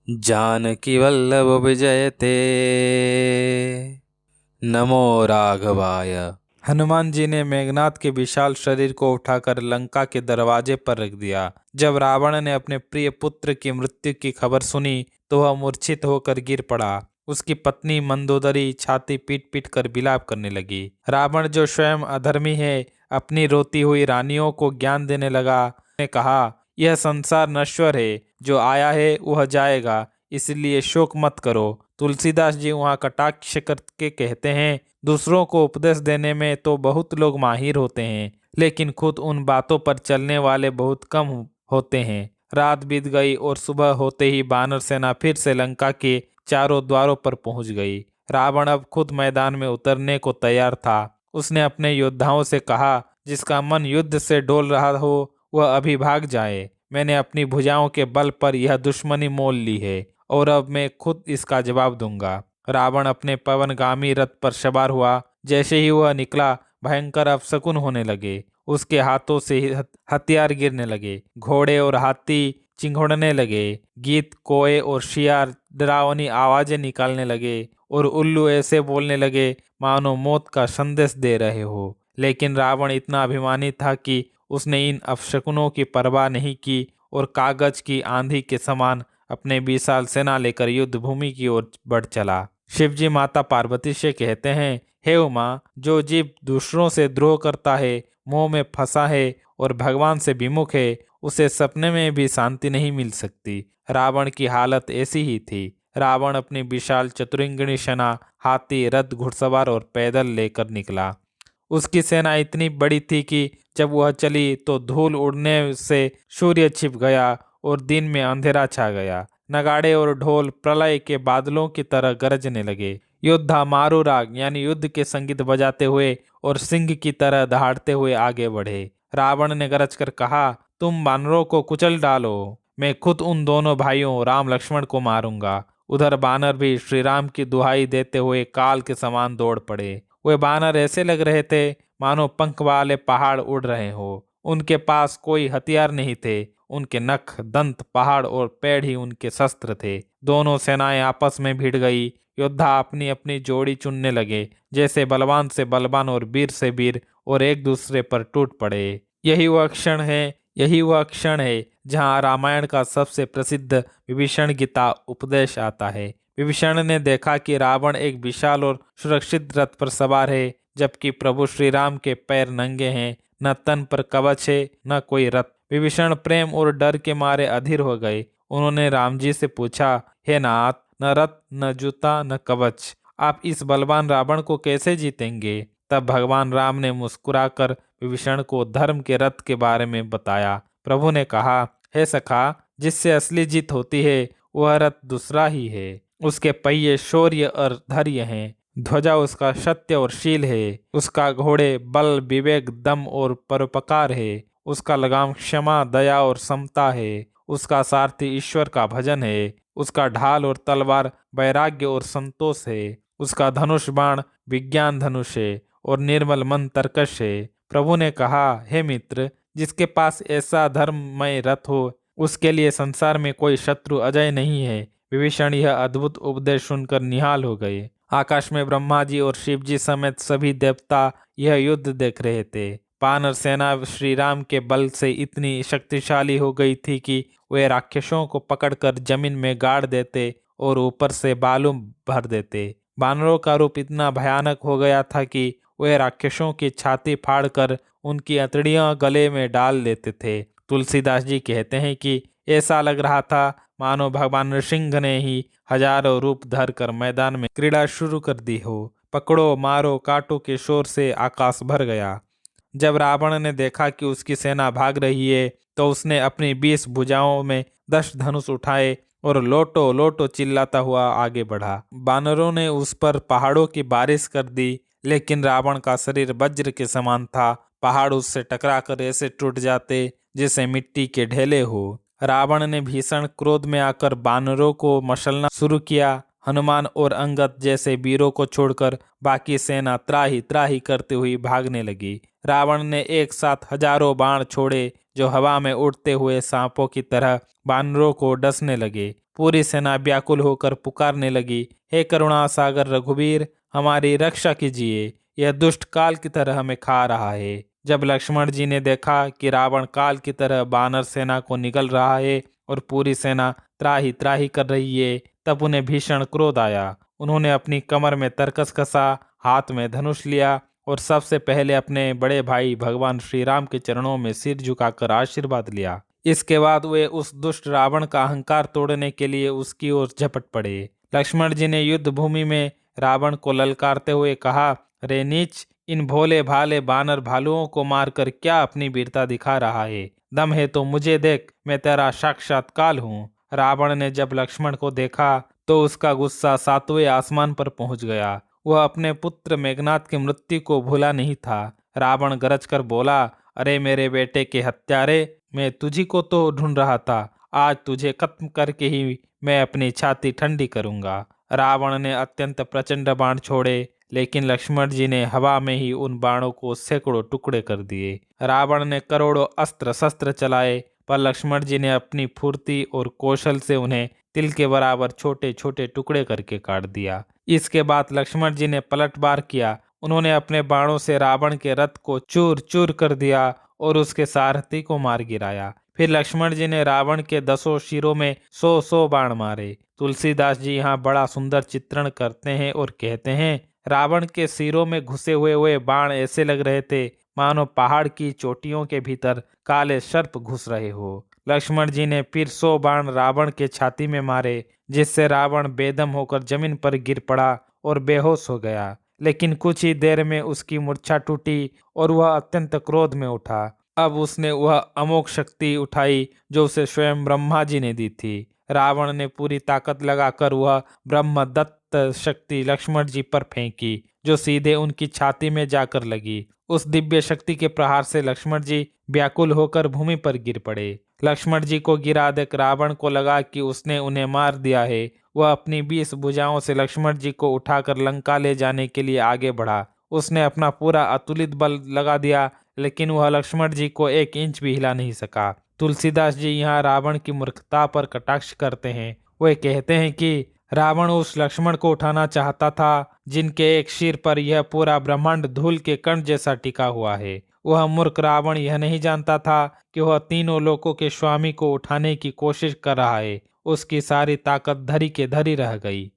जानकी वल्लभ विजयते। नमो राघवाय। हनुमान जी ने मेघनाद के विशाल शरीर को उठाकर लंका के दरवाजे पर रख दिया। जब रावण ने अपने प्रिय पुत्र की मृत्यु की खबर सुनी तो वह मूर्छित होकर गिर पड़ा। उसकी पत्नी मंदोदरी छाती पीट पीट कर विलाप करने लगी। रावण जो स्वयं अधर्मी है, अपनी रोती हुई रानियों को ज्ञान देने लगा। ने कहा, यह संसार नश्वर है, जो आया है वह जाएगा, इसलिए शोक मत करो। तुलसीदास जी वहाँ कटाक्ष करके कहते हैं, दूसरों को उपदेश देने में तो बहुत लोग माहिर होते हैं, लेकिन खुद उन बातों पर चलने वाले बहुत कम होते हैं। रात बीत गई और सुबह होते ही बानर सेना फिर से लंका के चारों द्वारों पर पहुंच गई। रावण अब खुद मैदान में उतरने को तैयार था। उसने अपने योद्धाओं से कहा, जिसका मन युद्ध से डोल रहा हो वह अभी भाग जाए। मैंने अपनी भुजाओं के बल पर यह दुश्मनी मोल ली है और अब मैं खुद इसका जवाब दूंगा। रावण अपने पवनगामी रथ पर सवार हुआ। जैसे ही वह निकला, भयंकर अपशकुन होने लगे। उसके हाथों से हथियार गिरने लगे, घोड़े और हाथी चिंघोड़ने लगे, गीत कोए और शियार डरावनी आवाजें निकालने लगे और उल्लू ऐसे बोलने लगे मानो मौत का संदेश दे रहे हो। लेकिन रावण इतना अभिमानी था कि उसने इन अपशकुनों की परवाह नहीं की और कागज की आंधी के समान अपने विशाल सेना लेकर युद्ध भूमि की ओर बढ़ चला। शिवजी माता पार्वती से कहते हैं, हे उमा, जो जीव दूसरों से द्रोह करता है, मोह में फंसा है और भगवान से विमुख है, उसे सपने में भी शांति नहीं मिल सकती। रावण की हालत ऐसी ही थी। रावण अपनी विशाल चतुरंगिणी सेना, हाथी, रथ, घुड़सवार और पैदल लेकर निकला। उसकी सेना इतनी बड़ी थी कि जब वह चली तो धूल उड़ने से सूर्य छिप गया और दिन में अंधेरा छा गया। नगाड़े और ढोल प्रलय के बादलों की तरह गरजने लगे। योद्धा मारू राग यानी युद्ध के संगीत बजाते हुए और सिंह की तरह दहाड़ते हुए आगे बढ़े। रावण ने गरज कर कहा, तुम बानरों को कुचल डालो, मैं खुद उन दोनों भाइयों राम लक्ष्मण को मारूंगा। उधर बानर भी श्री राम की दुहाई देते हुए काल के समान दौड़ पड़े। वे बानर ऐसे लग रहे थे मानो पंख वाले पहाड़ उड़ रहे हो। उनके पास कोई हथियार नहीं थे। उनके नख, दंत, पहाड़ और पैर ही उनके शस्त्र थे। दोनों सेनाएं आपस में भिड़ गई। योद्धा अपनी अपनी जोड़ी चुनने लगे, जैसे बलवान से बलवान और वीर से वीर, और एक दूसरे पर टूट पड़े। यही वह क्षण है जहाँ रामायण का सबसे प्रसिद्ध विभीषण गीता उपदेश आता है। विभीषण ने देखा कि रावण एक विशाल और सुरक्षित रथ पर सवार है, जबकि प्रभु श्री राम के पैर नंगे हैं, न तन पर कवच है न कोई रथ। विभीषण प्रेम और डर के मारे अधीर हो गए। उन्होंने राम जी से पूछा, हे नाथ, न रथ न जूता न कवच, आप इस बलवान रावण को कैसे जीतेंगे? तब भगवान राम ने मुस्कुराकर विभीषण को धर्म के रथ के बारे में बताया। प्रभु ने कहा, हे सखा, जिससे असली जीत होती है वह रथ दूसरा ही है। उसके पहिए शौर्य और धैर्य हैं, ध्वजा उसका सत्य और शील है, उसका घोड़े बल, विवेक, दम और परोपकार है, उसका लगाम क्षमा, दया और समता है, उसका सारथी ईश्वर का भजन है, उसका ढाल और तलवार वैराग्य और संतोष है, उसका धनुष बाण विज्ञान धनुष है और निर्मल मन तर्कश है। प्रभु ने कहा, हे मित्र, जिसके पास ऐसा धर्ममय रथ हो उसके लिए संसार में कोई शत्रु अजय नहीं है। विभीषण यह अद्भुत उपदेश सुनकर निहाल हो गए। आकाश में ब्रह्मा जी और शिव जी समेत सभी देवता यह युद्ध देख रहे थे। वानर सेना श्री राम के बल से इतनी शक्तिशाली हो गई थी कि वे राक्षसों को पकड़कर जमीन में गाड़ देते और ऊपर से बालू भर देते। बानरों का रूप इतना भयानक हो गया था कि वे राक्षसों की छाती फाड़कर उनकी अतड़ियां गले में डाल देते थे। तुलसीदास जी कहते हैं कि ऐसा लग रहा था मानो भगवान नृसिंह ने ही हजारों रूप धर कर मैदान में क्रीड़ा शुरू कर दी हो। पकड़ो मारो काटो के शोर से आकाश भर गया। जब रावण ने देखा कि उसकी सेना भाग रही है तो उसने अपनी 20 भुजाओं में 10 धनुष उठाए और लोटो लोटो चिल्लाता हुआ आगे बढ़ा। बानरों ने उस पर पहाड़ों की बारिश कर दी, लेकिन रावण का शरीर वज्र के समान था। पहाड़ उससे टकराकर ऐसे टूट जाते जैसे मिट्टी के ढेले हो। रावण ने भीषण क्रोध में आकर बानरों को मसलना शुरू किया। हनुमान और अंगद जैसे वीरों को छोड़कर बाकी सेना त्राही त्राही करते हुई भागने लगी। रावण ने एक साथ हजारों बाण छोड़े जो हवा में उड़ते हुए सांपों की तरह बानरों को डसने लगे। पूरी सेना व्याकुल होकर पुकारने लगी, हे करुणा सागर रघुवीर, हमारी रक्षा कीजिए, यह दुष्ट काल की तरह हमें खा रहा है। जब लक्ष्मण जी ने देखा कि रावण काल की तरह बानर सेना को निगल रहा है और पूरी सेना त्राही त्राही कर रही है, तब उन्हें भीषण क्रोध आया। उन्होंने अपनी कमर में तरकस कसा, हाथ में धनुष लिया और सबसे पहले अपने बड़े भाई भगवान श्री राम के चरणों में सिर झुकाकर आशीर्वाद लिया। इसके बाद वे उस दुष्ट रावण का अहंकार तोड़ने के लिए उसकी ओर झपट पड़े। लक्ष्मण जी ने युद्ध भूमि में रावण को ललकारते हुए कहा, रे नीच, इन भोले भाले बानर भालुओं को मारकर क्या अपनी वीरता दिखा रहा है? दम है तो मुझे देख, मैं तेरा साक्षात काल हूँ। रावण ने जब लक्ष्मण को देखा तो उसका गुस्सा सातवें आसमान पर पहुंच गया। वह अपने पुत्र मेघनाद की मृत्यु को भूला नहीं था। रावण गरज कर बोला, अरे मेरे बेटे के हत्यारे, मैं तुझी को तो ढूंढ रहा था, आज तुझे खत्म करके ही मैं अपनी छाती ठंडी करूंगा। रावण ने अत्यंत प्रचंड बाण छोड़े, लेकिन लक्ष्मण जी ने हवा में ही उन बाणों को सैकड़ों टुकड़े कर दिए। रावण ने करोड़ों अस्त्र शस्त्र चलाए, पर लक्ष्मण जी ने अपनी फुर्ती और कौशल से उन्हें तिल के बराबर छोटे छोटे टुकड़े करके काट दिया। इसके बाद लक्ष्मण जी ने पलटवार किया। उन्होंने अपने बाणों से रावण के रथ को चूर चूर कर दिया और उसके सारथी को मार गिराया। फिर लक्ष्मण जी ने रावण के 10 शिरों में 100 बाण मारे। तुलसीदास जी यहाँ बड़ा सुंदर चित्रण करते हैं और कहते हैं, रावण के सिरों में घुसे हुए बाण ऐसे लग रहे थे मानो पहाड़ की चोटियों के भीतर काले सर्प घुस रहे हो। लक्ष्मण जी ने फिर 100 बाण रावण के छाती में मारे, जिससे रावण बेदम होकर जमीन पर गिर पड़ा और बेहोश हो गया। लेकिन कुछ ही देर में उसकी मूर्छा टूटी और वह अत्यंत क्रोध में उठा। अब उसने वह अमोघ शक्ति उठाई जो उसे स्वयं ब्रह्मा जी ने दी थी। रावण ने पूरी ताकत लगाकर वह ब्रह्मदत्त शक्ति लक्ष्मण जी पर फेंकी, जो सीधे उनकी छाती में जाकर लगी। उस दिव्य शक्ति के प्रहार से लक्ष्मण जी व्याकुल होकर भूमि पर गिर पड़े। लक्ष्मण जी को गिरा देख रावण को लगा कि उसने उन्हें मार दिया है। वह अपनी 20 भुजाओं से लक्ष्मण जी को उठाकर लंका ले जाने के लिए आगे बढ़ा। उसने अपना पूरा अतुलित बल लगा दिया, लेकिन वह लक्ष्मण जी को 1 इंच भी हिला नहीं सका। तुलसीदास जी यहाँ रावण की मूर्खता पर कटाक्ष करते हैं। वे कहते हैं कि रावण उस लक्ष्मण को उठाना चाहता था जिनके एक सिर पर यह पूरा ब्रह्मांड धूल के कण जैसा टिका हुआ है। वह मूर्ख रावण यह नहीं जानता था कि वह तीनों लोकों के स्वामी को उठाने की कोशिश कर रहा है। उसकी सारी ताकत धरी के धरी रह गई।